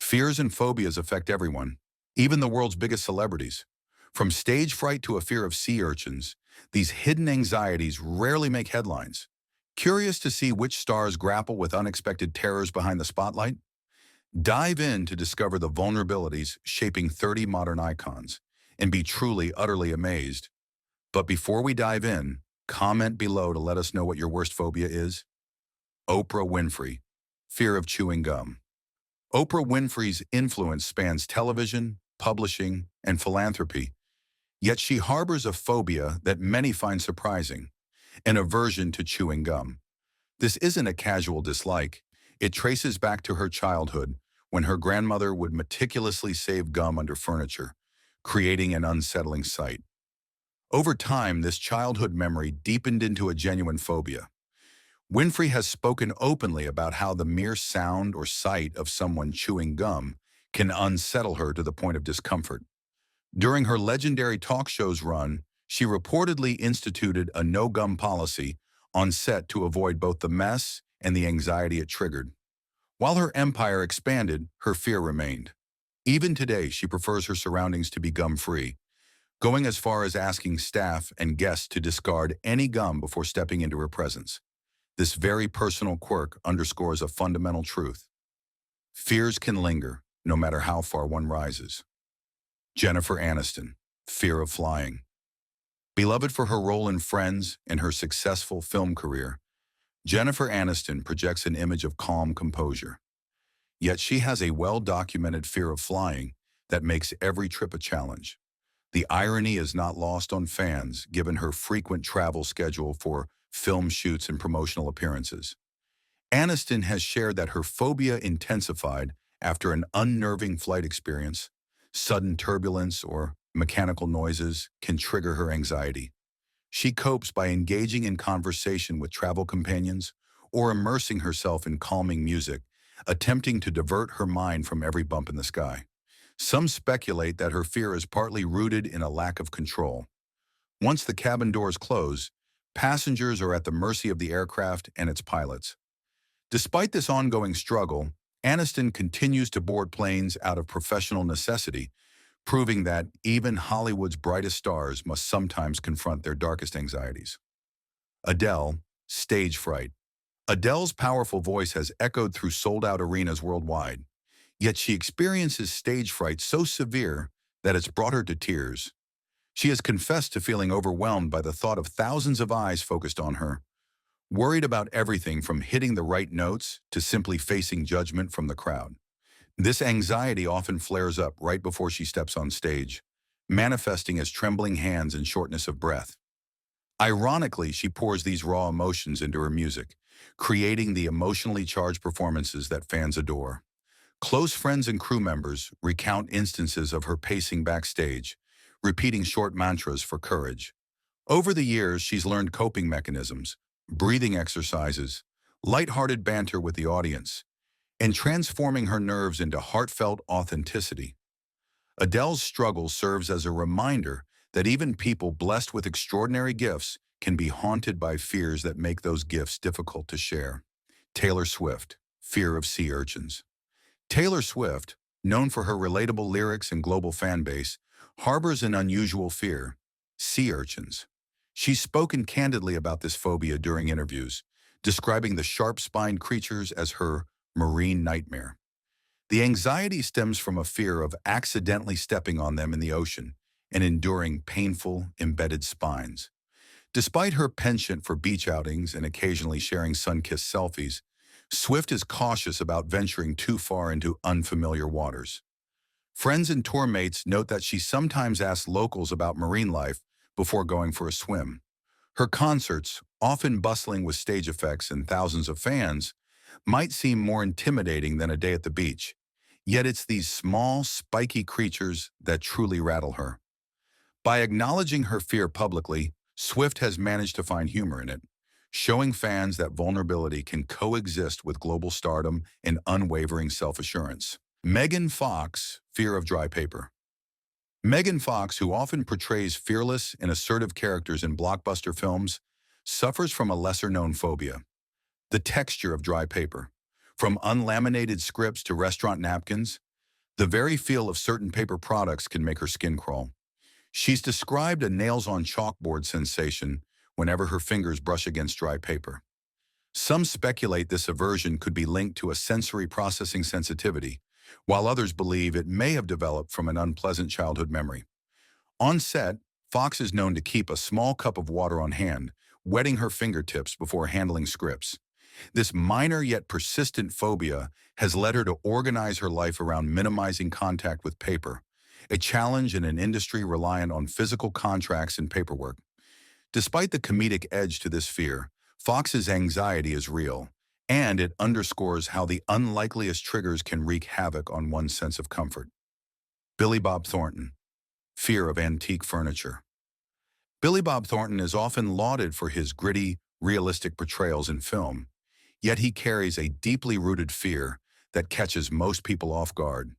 Fears and phobias affect everyone, even the world's biggest celebrities. From stage fright to a fear of sea urchins, these hidden anxieties rarely make headlines. Curious to see which stars grapple with unexpected terrors behind the spotlight? Dive in to discover the vulnerabilities shaping 30 modern icons and be truly, utterly amazed. But before we dive in, comment below to let us know what your worst phobia is. Oprah Winfrey, fear of chewing gum. Oprah Winfrey's influence spans television, publishing, and philanthropy, yet she harbors a phobia that many find surprising, an aversion to chewing gum. This isn't a casual dislike. It traces back to her childhood when her grandmother would meticulously save gum under furniture, creating an unsettling sight. Over time, this childhood memory deepened into a genuine phobia. Winfrey has spoken openly about how the mere sound or sight of someone chewing gum can unsettle her to the point of discomfort. During her legendary talk show's run, she reportedly instituted a no-gum policy on set to avoid both the mess and the anxiety it triggered. While her empire expanded, her fear remained. Even today, she prefers her surroundings to be gum-free, going as far as asking staff and guests to discard any gum before stepping into her presence. This very personal quirk underscores a fundamental truth. Fears can linger, no matter how far one rises. Jennifer Aniston, fear of flying. Beloved for her role in Friends and her successful film career, Jennifer Aniston projects an image of calm composure. Yet she has a well-documented fear of flying that makes every trip a challenge. The irony is not lost on fans, given her frequent travel schedule for film shoots and promotional appearances. Aniston has shared that her phobia intensified after an unnerving flight experience. Sudden turbulence or mechanical noises can trigger her anxiety. She copes by engaging in conversation with travel companions or immersing herself in calming music, attempting to divert her mind from every bump in the sky. Some speculate that her fear is partly rooted in a lack of control. Once the cabin doors close, passengers are at the mercy of the aircraft and its pilots. Despite this ongoing struggle, Aniston continues to board planes out of professional necessity, proving that even Hollywood's brightest stars must sometimes confront their darkest anxieties. Adele, stage fright. Adele's powerful voice has echoed through sold-out arenas worldwide, yet she experiences stage fright so severe that it's brought her to tears. She has confessed to feeling overwhelmed by the thought of thousands of eyes focused on her, worried about everything from hitting the right notes to simply facing judgment from the crowd. This anxiety often flares up right before she steps on stage, manifesting as trembling hands and shortness of breath. Ironically, she pours these raw emotions into her music, creating the emotionally charged performances that fans adore. Close friends and crew members recount instances of her pacing backstage, repeating short mantras for courage. Over the years, she's learned coping mechanisms, breathing exercises, lighthearted banter with the audience, and transforming her nerves into heartfelt authenticity. Adele's struggle serves as a reminder that even people blessed with extraordinary gifts can be haunted by fears that make those gifts difficult to share. Taylor Swift, fear of sea urchins. Taylor Swift, known for her relatable lyrics and global fan base, harbors an unusual fear: sea urchins. She's spoken candidly about this phobia during interviews, describing the sharp-spined creatures as her marine nightmare. The anxiety stems from a fear of accidentally stepping on them in the ocean and enduring painful, embedded spines. Despite her penchant for beach outings and occasionally sharing sun-kissed selfies, Swift is cautious about venturing too far into unfamiliar waters. Friends and tour mates note that she sometimes asks locals about marine life before going for a swim. Her concerts, often bustling with stage effects and thousands of fans, might seem more intimidating than a day at the beach. Yet it's these small, spiky creatures that truly rattle her. By acknowledging her fear publicly, Swift has managed to find humor in it, showing fans that vulnerability can coexist with global stardom and unwavering self-assurance. Megan Fox, fear of dry paper. Megan Fox, who often portrays fearless and assertive characters in blockbuster films, suffers from a lesser-known phobia: the texture of dry paper. From unlaminated scripts to restaurant napkins, The very feel of certain paper products can make her skin crawl. She's described a nails-on chalkboard sensation whenever her fingers brush against dry paper. Some speculate this aversion could be linked to a sensory processing sensitivity, while others believe it may have developed from an unpleasant childhood memory. On set, Fox is known to keep a small cup of water on hand, wetting her fingertips before handling scripts. This minor yet persistent phobia has led her to organize her life around minimizing contact with paper, a challenge in an industry reliant on physical contracts and paperwork. Despite the comedic edge to this fear, Fox's anxiety is real, and it underscores how the unlikeliest triggers can wreak havoc on one's sense of comfort. Billy Bob Thornton, fear of antique furniture. Billy Bob Thornton is often lauded for his gritty, realistic portrayals in film, yet he carries a deeply rooted fear that catches most people off guard: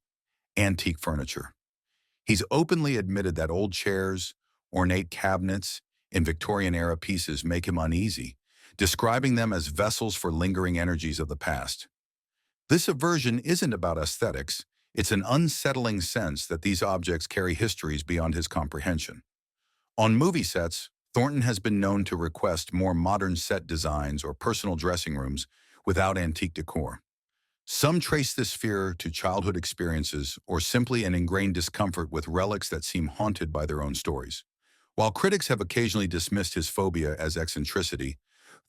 antique furniture. He's openly admitted that old chairs, ornate cabinets, and Victorian-era pieces make him uneasy, describing them as vessels for lingering energies of the past. This aversion isn't about aesthetics, it's an unsettling sense that these objects carry histories beyond his comprehension. On movie sets, Thornton has been known to request more modern set designs or personal dressing rooms without antique decor. Some trace this fear to childhood experiences or simply an ingrained discomfort with relics that seem haunted by their own stories. While critics have occasionally dismissed his phobia as eccentricity,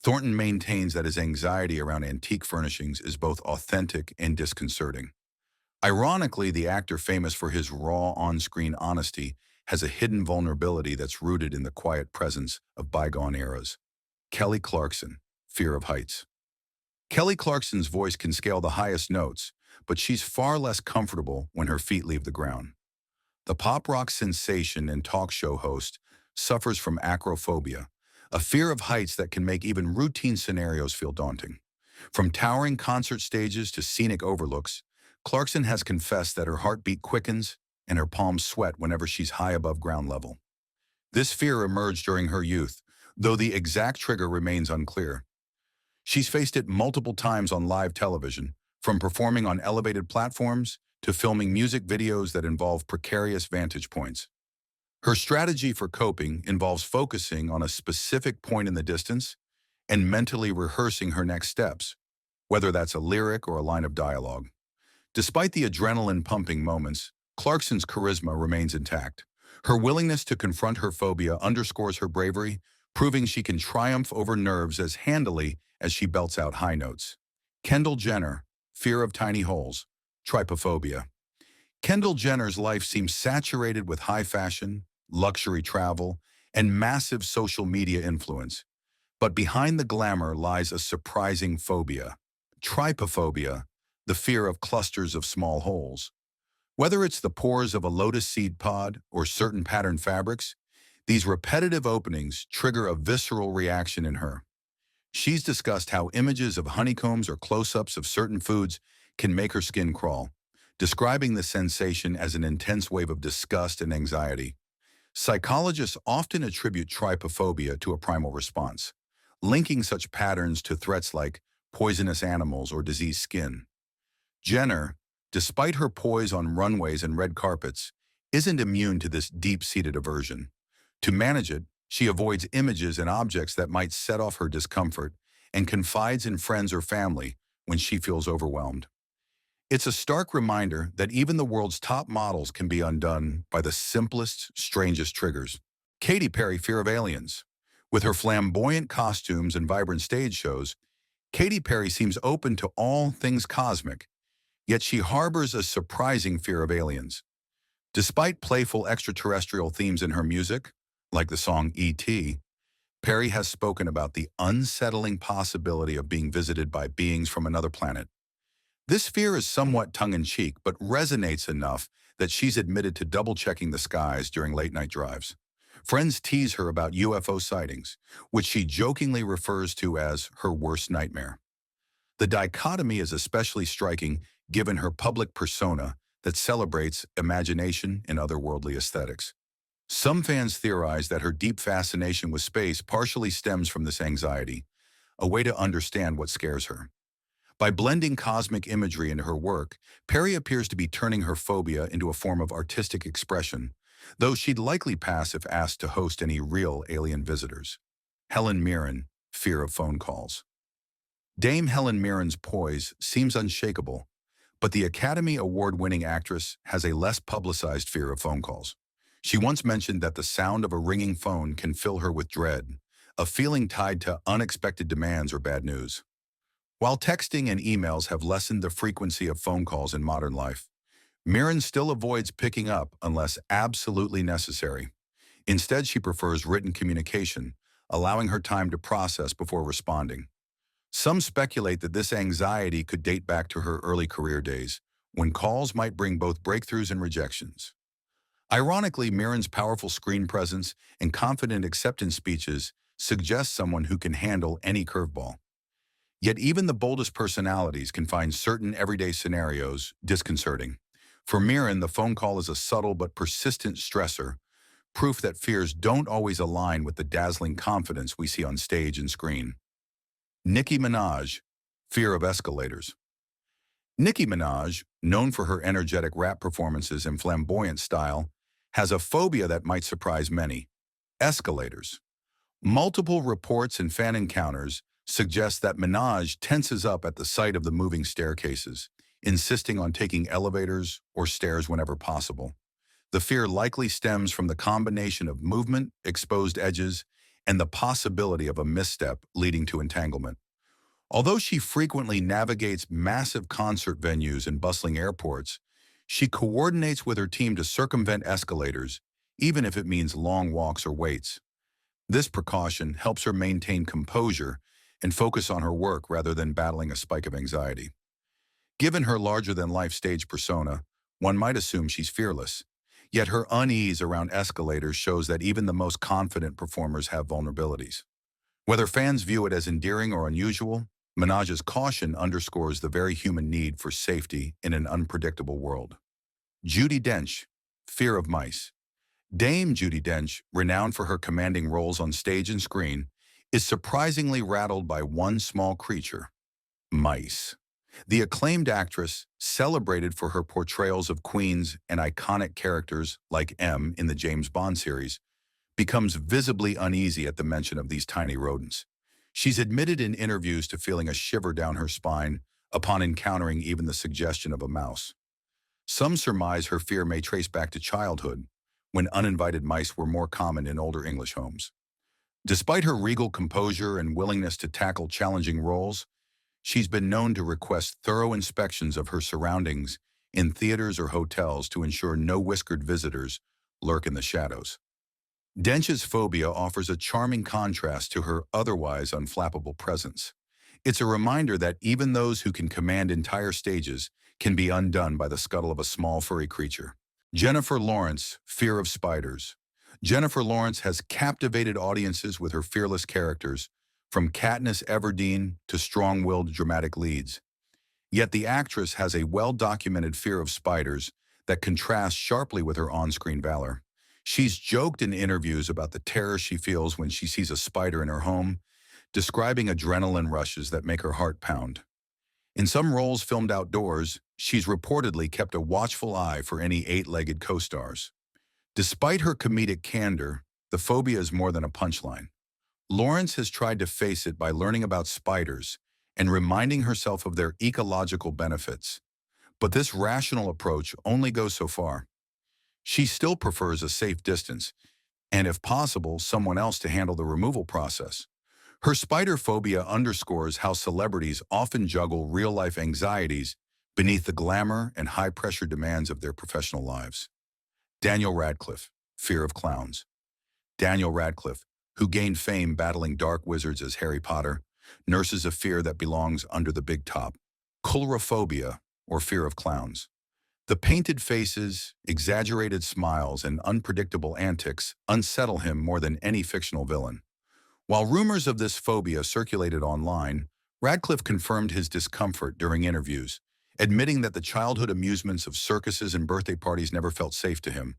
Thornton maintains that his anxiety around antique furnishings is both authentic and disconcerting. Ironically, the actor famous for his raw on-screen honesty has a hidden vulnerability that's rooted in the quiet presence of bygone eras. Kelly Clarkson, fear of heights. Kelly Clarkson's voice can scale the highest notes, but she's far less comfortable when her feet leave the ground. The pop rock sensation and talk show host suffers from acrophobia, a fear of heights that can make even routine scenarios feel daunting. From towering concert stages to scenic overlooks, Clarkson has confessed that her heartbeat quickens and her palms sweat whenever she's high above ground level. This fear emerged during her youth, though the exact trigger remains unclear. She's faced it multiple times on live television, from performing on elevated platforms to filming music videos that involve precarious vantage points. Her strategy for coping involves focusing on a specific point in the distance and mentally rehearsing her next steps, whether that's a lyric or a line of dialogue. Despite the adrenaline-pumping moments, Clarkson's charisma remains intact. Her willingness to confront her phobia underscores her bravery, proving she can triumph over nerves as handily as she belts out high notes. Kendall Jenner, fear of tiny holes, trypophobia. Kendall Jenner's life seems saturated with high fashion, luxury travel, and massive social media influence. But behind the glamour lies a surprising phobia: trypophobia, the fear of clusters of small holes. Whether it's the pores of a lotus seed pod or certain patterned fabrics, these repetitive openings trigger a visceral reaction in her. She's discussed how images of honeycombs or close-ups of certain foods can make her skin crawl, describing the sensation as an intense wave of disgust and anxiety. Psychologists often attribute trypophobia to a primal response, linking such patterns to threats like poisonous animals or diseased skin. Jenner, despite her poise on runways and red carpets, isn't immune to this deep-seated aversion. To manage it, she avoids images and objects that might set off her discomfort and confides in friends or family when she feels overwhelmed. It's a stark reminder that even the world's top models can be undone by the simplest, strangest triggers. Katy Perry, fear of aliens. With her flamboyant costumes and vibrant stage shows, Katy Perry seems open to all things cosmic, yet she harbors a surprising fear of aliens. Despite playful extraterrestrial themes in her music, like the song E.T., Perry has spoken about the unsettling possibility of being visited by beings from another planet. This fear is somewhat tongue-in-cheek, but resonates enough that she's admitted to double-checking the skies during late-night drives. Friends tease her about UFO sightings, which she jokingly refers to as her worst nightmare. The dichotomy is especially striking given her public persona that celebrates imagination and otherworldly aesthetics. Some fans theorize that her deep fascination with space partially stems from this anxiety, a way to understand what scares her. By blending cosmic imagery into her work, Perry appears to be turning her phobia into a form of artistic expression, though she'd likely pass if asked to host any real alien visitors. Helen Mirren, fear of phone calls. Dame Helen Mirren's poise seems unshakable, but the Academy Award-winning actress has a less publicized fear of phone calls. She once mentioned that the sound of a ringing phone can fill her with dread, a feeling tied to unexpected demands or bad news. While texting and emails have lessened the frequency of phone calls in modern life, Mirren still avoids picking up unless absolutely necessary. Instead, she prefers written communication, allowing her time to process before responding. Some speculate that this anxiety could date back to her early career days, when calls might bring both breakthroughs and rejections. Ironically, Mirren's powerful screen presence and confident acceptance speeches suggest someone who can handle any curveball. Yet even the boldest personalities can find certain everyday scenarios disconcerting. For Mirren, the phone call is a subtle but persistent stressor, proof that fears don't always align with the dazzling confidence we see on stage and screen. Nicki Minaj, fear of escalators. Nicki Minaj, known for her energetic rap performances and flamboyant style, has a phobia that might surprise many: escalators. Multiple reports and fan encounters suggest that Minaj tenses up at the sight of the moving staircases, insisting on taking elevators or stairs whenever possible. The fear likely stems from the combination of movement, exposed edges, and the possibility of a misstep leading to entanglement. Although she frequently navigates massive concert venues and bustling airports, she coordinates with her team to circumvent escalators, even if it means long walks or waits. This precaution helps her maintain composure and focus on her work rather than battling a spike of anxiety. Given her larger-than-life stage persona, one might assume she's fearless. Yet her unease around escalators shows that even the most confident performers have vulnerabilities. Whether fans view it as endearing or unusual, Minaj's caution underscores the very human need for safety in an unpredictable world. Judi Dench, fear of mice. Dame Judi Dench, renowned for her commanding roles on stage and screen, is surprisingly rattled by one small creature: mice. The acclaimed actress, celebrated for her portrayals of queens and iconic characters like M in the James Bond series, becomes visibly uneasy at the mention of these tiny rodents. She's admitted in interviews to feeling a shiver down her spine upon encountering even the suggestion of a mouse. Some surmise her fear may trace back to childhood, when uninvited mice were more common in older English homes. Despite her regal composure and willingness to tackle challenging roles, she's been known to request thorough inspections of her surroundings in theaters or hotels to ensure no whiskered visitors lurk in the shadows. Dench's phobia offers a charming contrast to her otherwise unflappable presence. It's a reminder that even those who can command entire stages can be undone by the scuttle of a small furry creature. Jennifer Lawrence, fear of spiders. Jennifer Lawrence has captivated audiences with her fearless characters, from Katniss Everdeen to strong-willed dramatic leads. Yet the actress has a well-documented fear of spiders that contrasts sharply with her on-screen valor. She's joked in interviews about the terror she feels when she sees a spider in her home, describing adrenaline rushes that make her heart pound. In some roles filmed outdoors, she's reportedly kept a watchful eye for any eight-legged co-stars. Despite her comedic candor, the phobia is more than a punchline. Lawrence has tried to face it by learning about spiders and reminding herself of their ecological benefits. But this rational approach only goes so far. She still prefers a safe distance, and if possible, someone else to handle the removal process. Her spider phobia underscores how celebrities often juggle real-life anxieties beneath the glamour and high-pressure demands of their professional lives. Daniel Radcliffe, fear of clowns. Daniel Radcliffe, who gained fame battling dark wizards as Harry Potter, nurses a fear that belongs under the big top: coulrophobia, or fear of clowns. The painted faces, exaggerated smiles, and unpredictable antics unsettle him more than any fictional villain. While rumors of this phobia circulated online, Radcliffe confirmed his discomfort during interviews, admitting that the childhood amusements of circuses and birthday parties never felt safe to him.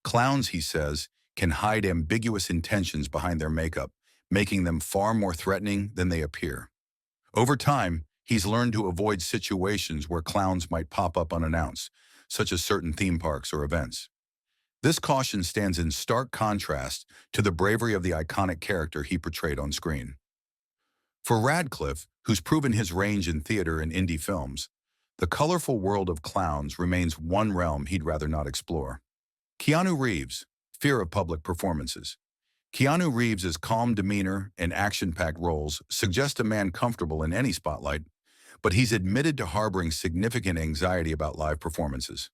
Clowns, he says, can hide ambiguous intentions behind their makeup, making them far more threatening than they appear. Over time, he's learned to avoid situations where clowns might pop up unannounced, such as certain theme parks or events. This caution stands in stark contrast to the bravery of the iconic character he portrayed on screen. For Radcliffe, who's proven his range in theater and indie films, the colorful world of clowns remains one realm he'd rather not explore. Keanu Reeves, fear of public performances. Keanu Reeves' calm demeanor and action-packed roles suggest a man comfortable in any spotlight, but he's admitted to harboring significant anxiety about live performances.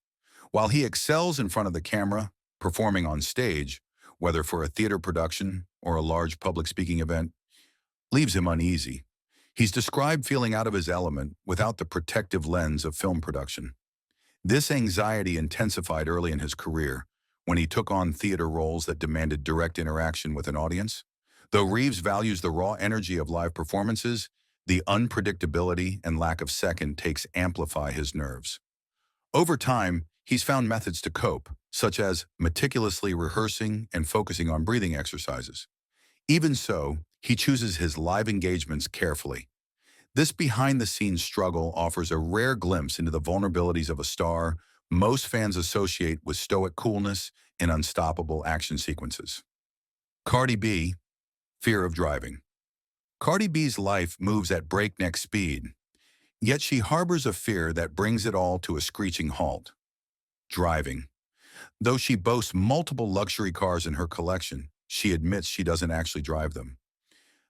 While he excels in front of the camera, performing on stage, whether for a theater production or a large public speaking event, leaves him uneasy. He's described feeling out of his element without the protective lens of film production. This anxiety intensified early in his career, when he took on theater roles that demanded direct interaction with an audience. Though Reeves values the raw energy of live performances, the unpredictability and lack of second takes amplify his nerves. Over time, he's found methods to cope, such as meticulously rehearsing and focusing on breathing exercises. Even so, he chooses his live engagements carefully. This behind-the-scenes struggle offers a rare glimpse into the vulnerabilities of a star most fans associate with stoic coolness and unstoppable action sequences. Cardi B, fear of driving. Cardi B's life moves at breakneck speed, yet she harbors a fear that brings it all to a screeching halt: driving. Though she boasts multiple luxury cars in her collection, she admits she doesn't actually drive them.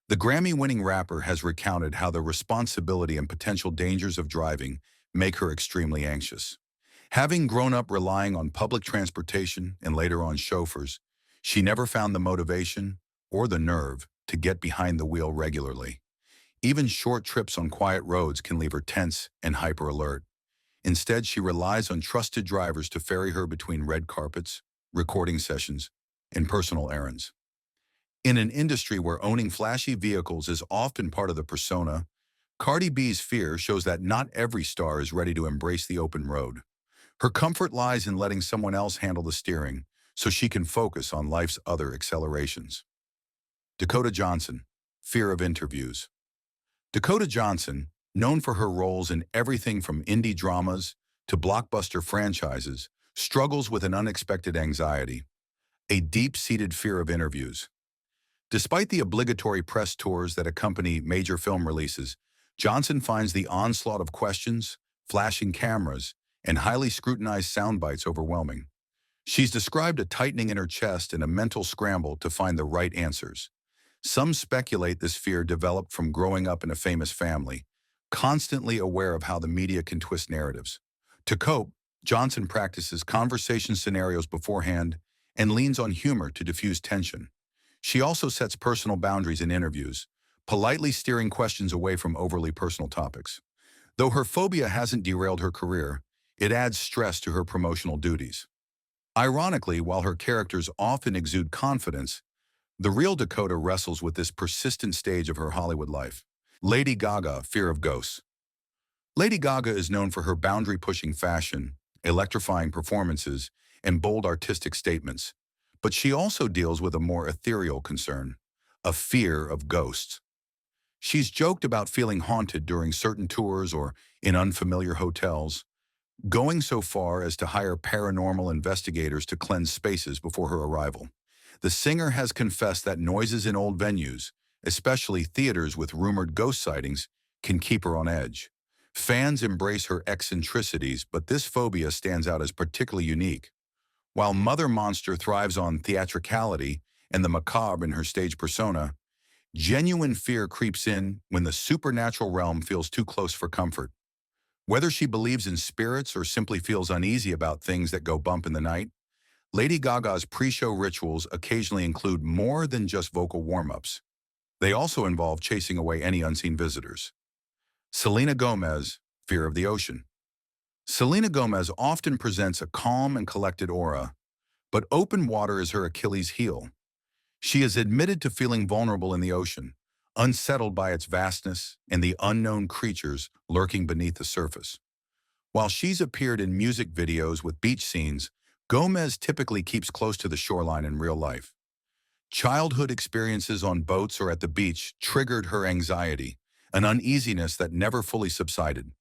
The Grammy-winning rapper has recounted how the responsibility and potential dangers of driving make her extremely anxious. Having grown up relying on public transportation and later on chauffeurs, she never found the motivation or the nerve to get behind the wheel regularly. Even short trips on quiet roads can leave her tense and hyper-alert. Instead, she relies on trusted drivers to ferry her between red carpets, recording sessions, and personal errands. In an industry where owning flashy vehicles is often part of the persona, Cardi B's fear shows that not every star is ready to embrace the open road. Her comfort lies in letting someone else handle the steering, so she can focus on life's other accelerations. Dakota Johnson, fear of interviews. Dakota Johnson, known for her roles in everything from indie dramas to blockbuster franchises, struggles with an unexpected anxiety, a deep-seated fear of interviews. Despite the obligatory press tours that accompany major film releases, Johnson finds the onslaught of questions, flashing cameras, and highly scrutinized sound bites overwhelming. She's described a tightening in her chest and a mental scramble to find the right answers. Some speculate this fear developed from growing up in a famous family, constantly aware of how the media can twist narratives. To cope, Johnson practices conversation scenarios beforehand and leans on humor to diffuse tension. She also sets personal boundaries in interviews, politely steering questions away from overly personal topics. Though her phobia hasn't derailed her career, it adds stress to her promotional duties. Ironically, while her characters often exude confidence, the real Dakota wrestles with this persistent stage of her Hollywood life. Lady Gaga, fear of ghosts. Lady Gaga is known for her boundary-pushing fashion, electrifying performances, and bold artistic statements. But she also deals with a more ethereal concern, a fear of ghosts. She's joked about feeling haunted during certain tours or in unfamiliar hotels, going so far as to hire paranormal investigators to cleanse spaces before her arrival. The singer has confessed that noises in old venues, especially theaters with rumored ghost sightings, can keep her on edge. Fans embrace her eccentricities, but this phobia stands out as particularly unique. While Mother Monster thrives on theatricality and the macabre in her stage persona, genuine fear creeps in when the supernatural realm feels too close for comfort. Whether she believes in spirits or simply feels uneasy about things that go bump in the night, Lady Gaga's pre-show rituals occasionally include more than just vocal warm-ups. They also involve chasing away any unseen visitors. Selena Gomez, fear of the ocean. Selena Gomez often presents a calm and collected aura, but open water is her Achilles heel. She is admitted to feeling vulnerable in the ocean, unsettled by its vastness and the unknown creatures lurking beneath the surface. While she's appeared in music videos with beach scenes, Gomez typically keeps close to the shoreline in real life. Childhood experiences on boats or at the beach triggered her anxiety, an uneasiness that never fully subsided.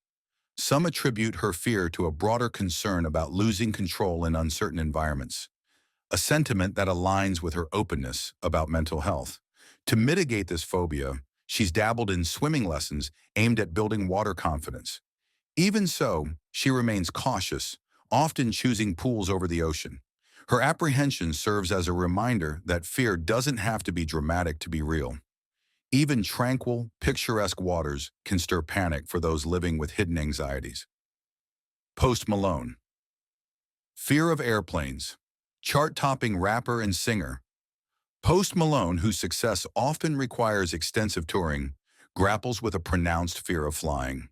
Some attribute her fear to a broader concern about losing control in uncertain environments, a sentiment that aligns with her openness about mental health. To mitigate this phobia, she's dabbled in swimming lessons aimed at building water confidence. Even so, she remains cautious, often choosing pools over the ocean. Her apprehension serves as a reminder that fear doesn't have to be dramatic to be real. Even tranquil, picturesque waters can stir panic for those living with hidden anxieties. Post Malone. Fear of airplanes. Chart-topping rapper and singer. Post Malone, whose success often requires extensive touring, grapples with a pronounced fear of flying.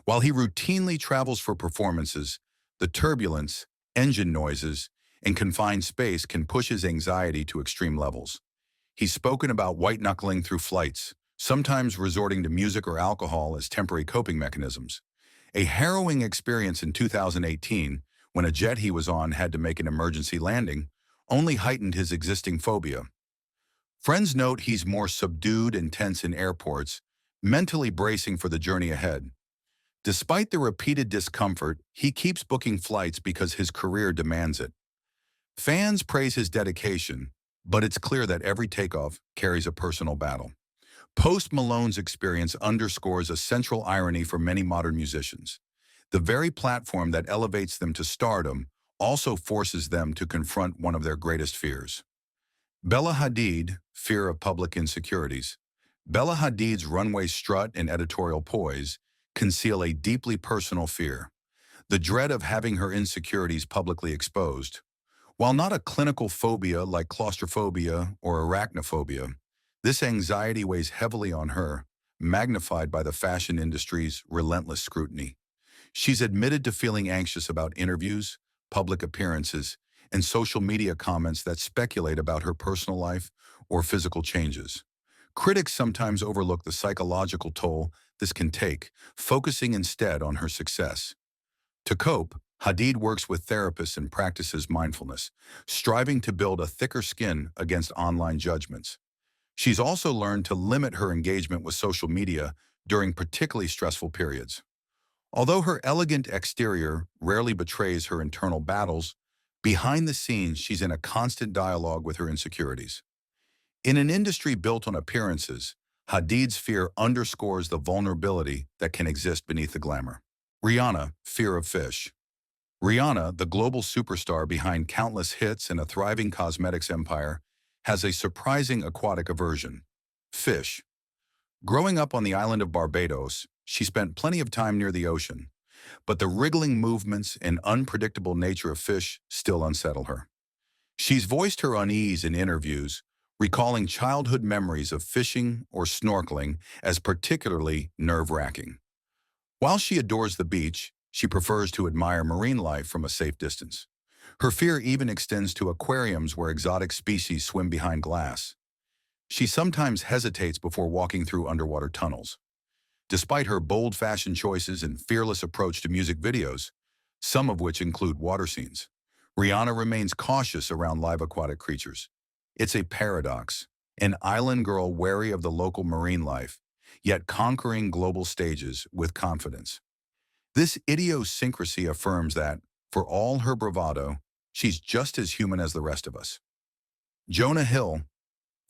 While he routinely travels for performances, the turbulence, engine noises, and confined space can push his anxiety to extreme levels. He's spoken about white-knuckling through flights, sometimes resorting to music or alcohol as temporary coping mechanisms. A harrowing experience in 2018, when a jet he was on had to make an emergency landing, only heightened his existing phobia. Friends note he's more subdued and tense in airports, mentally bracing for the journey ahead. Despite the repeated discomfort, he keeps booking flights because his career demands it. Fans praise his dedication, but it's clear that every takeoff carries a personal battle. Post Malone's experience underscores a central irony for many modern musicians. The very platform that elevates them to stardom also forces them to confront one of their greatest fears. Bella Hadid, fear of public insecurities. Bella Hadid's runway strut and editorial poise conceal a deeply personal fear, the dread of having her insecurities publicly exposed. While not a clinical phobia like claustrophobia or arachnophobia, this anxiety weighs heavily on her, magnified by the fashion industry's relentless scrutiny. She's admitted to feeling anxious about interviews, public appearances, and social media comments that speculate about her personal life or physical changes. Critics sometimes overlook the psychological toll this can take, focusing instead on her success. To cope, Hadid works with therapists and practices mindfulness, striving to build a thicker skin against online judgments. She's also learned to limit her engagement with social media during particularly stressful periods. Although her elegant exterior rarely betrays her internal battles, behind the scenes she's in a constant dialogue with her insecurities. In an industry built on appearances, Hadid's fear underscores the vulnerability that can exist beneath the glamour. Rihanna, fear of fish. Rihanna, the global superstar behind countless hits and a thriving cosmetics empire, has a surprising aquatic aversion: fish. Growing up on the island of Barbados, she spent plenty of time near the ocean, but the wriggling movements and unpredictable nature of fish still unsettle her. She's voiced her unease in interviews, recalling childhood memories of fishing or snorkeling as particularly nerve-wracking. While she adores the beach, she prefers to admire marine life from a safe distance. Her fear even extends to aquariums where exotic species swim behind glass. She sometimes hesitates before walking through underwater tunnels. Despite her bold fashion choices and fearless approach to music videos, some of which include water scenes, Rihanna remains cautious around live aquatic creatures. It's a paradox, an island girl wary of the local marine life, yet conquering global stages with confidence. This idiosyncrasy affirms that, for all her bravado, she's just as human as the rest of us. Jonah Hill,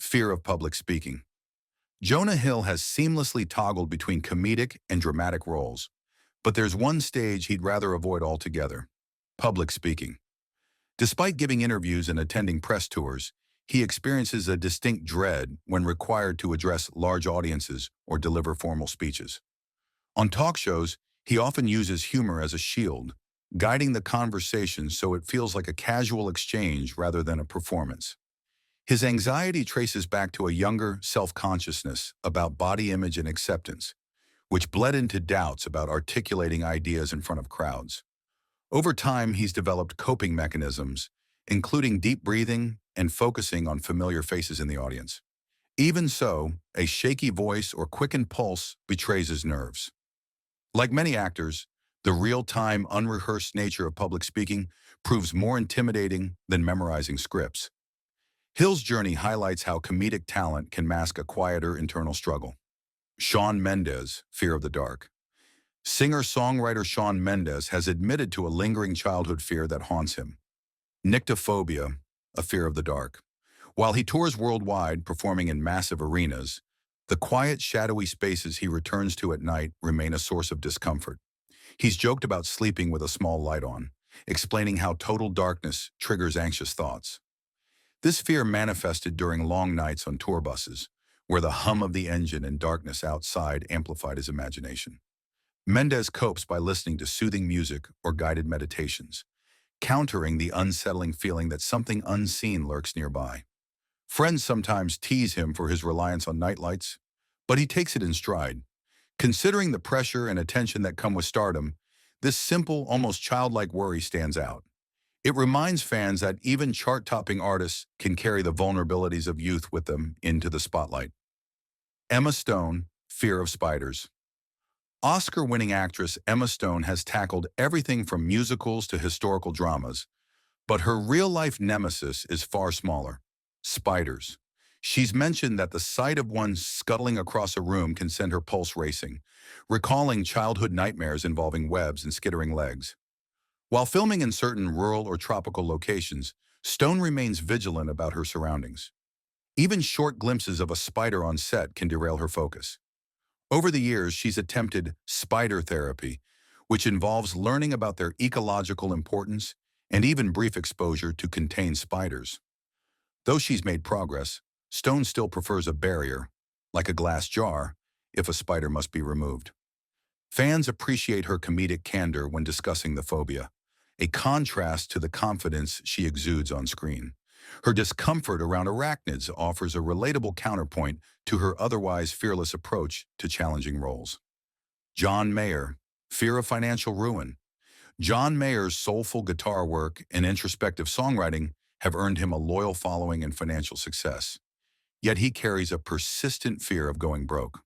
fear of public speaking. Jonah Hill has seamlessly toggled between comedic and dramatic roles, but there's one stage he'd rather avoid altogether: public speaking. Despite giving interviews and attending press tours, he experiences a distinct dread when required to address large audiences or deliver formal speeches. On talk shows, he often uses humor as a shield, guiding the conversation so it feels like a casual exchange rather than a performance. His anxiety traces back to a younger self-consciousness about body image and acceptance, which bled into doubts about articulating ideas in front of crowds. Over time, he's developed coping mechanisms, including deep breathing and focusing on familiar faces in the audience. Even so, a shaky voice or quickened pulse betrays his nerves. Like many actors, the real-time, unrehearsed nature of public speaking proves more intimidating than memorizing scripts. Hill's journey highlights how comedic talent can mask a quieter internal struggle. Shawn Mendes, fear of the dark. Singer-songwriter Shawn Mendes has admitted to a lingering childhood fear that haunts him. Nyctophobia, a fear of the dark. While he tours worldwide, performing in massive arenas, the quiet, shadowy spaces he returns to at night remain a source of discomfort. He's joked about sleeping with a small light on, explaining how total darkness triggers anxious thoughts. This fear manifested during long nights on tour buses, where the hum of the engine and darkness outside amplified his imagination. Mendes copes by listening to soothing music or guided meditations, countering the unsettling feeling that something unseen lurks nearby. Friends sometimes tease him for his reliance on nightlights, but he takes it in stride. Considering the pressure and attention that come with stardom, this simple, almost childlike worry stands out. It reminds fans that even chart-topping artists can carry the vulnerabilities of youth with them into the spotlight. Emma Stone, fear of spiders. Oscar-winning actress Emma Stone has tackled everything from musicals to historical dramas, but her real-life nemesis is far smaller: spiders. She's mentioned that the sight of one scuttling across a room can send her pulse racing, recalling childhood nightmares involving webs and skittering legs. While filming in certain rural or tropical locations, Stone remains vigilant about her surroundings. Even short glimpses of a spider on set can derail her focus. Over the years, she's attempted spider therapy, which involves learning about their ecological importance and even brief exposure to contained spiders. Though she's made progress, Stone still prefers a barrier, like a glass jar, if a spider must be removed. Fans appreciate her comedic candor when discussing the phobia, a contrast to the confidence she exudes on screen. Her discomfort around arachnids offers a relatable counterpoint to her otherwise fearless approach to challenging roles. John Mayer, fear of financial ruin. John Mayer's soulful guitar work and introspective songwriting have earned him a loyal following and financial success. Yet he carries a persistent fear of going broke.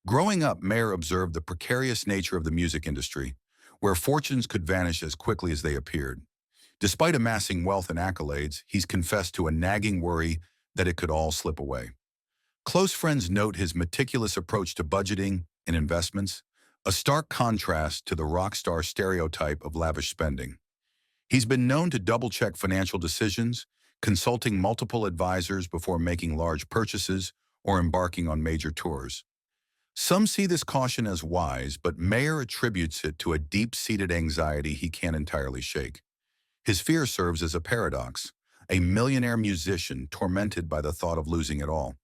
Growing up, Mayer observed the precarious nature of the music industry, where fortunes could vanish as quickly as they appeared. Despite amassing wealth and accolades, he's confessed to a nagging worry that it could all slip away. Close friends note his meticulous approach to budgeting and investments, a stark contrast to the rock star stereotype of lavish spending. He's been known to double-check financial decisions, consulting multiple advisors before making large purchases or embarking on major tours. Some see this caution as wise, but Mayer attributes it to a deep-seated anxiety he can't entirely shake. His fear serves as a paradox, a millionaire musician tormented by the thought of losing it all.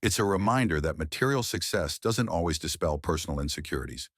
It's a reminder that material success doesn't always dispel personal insecurities.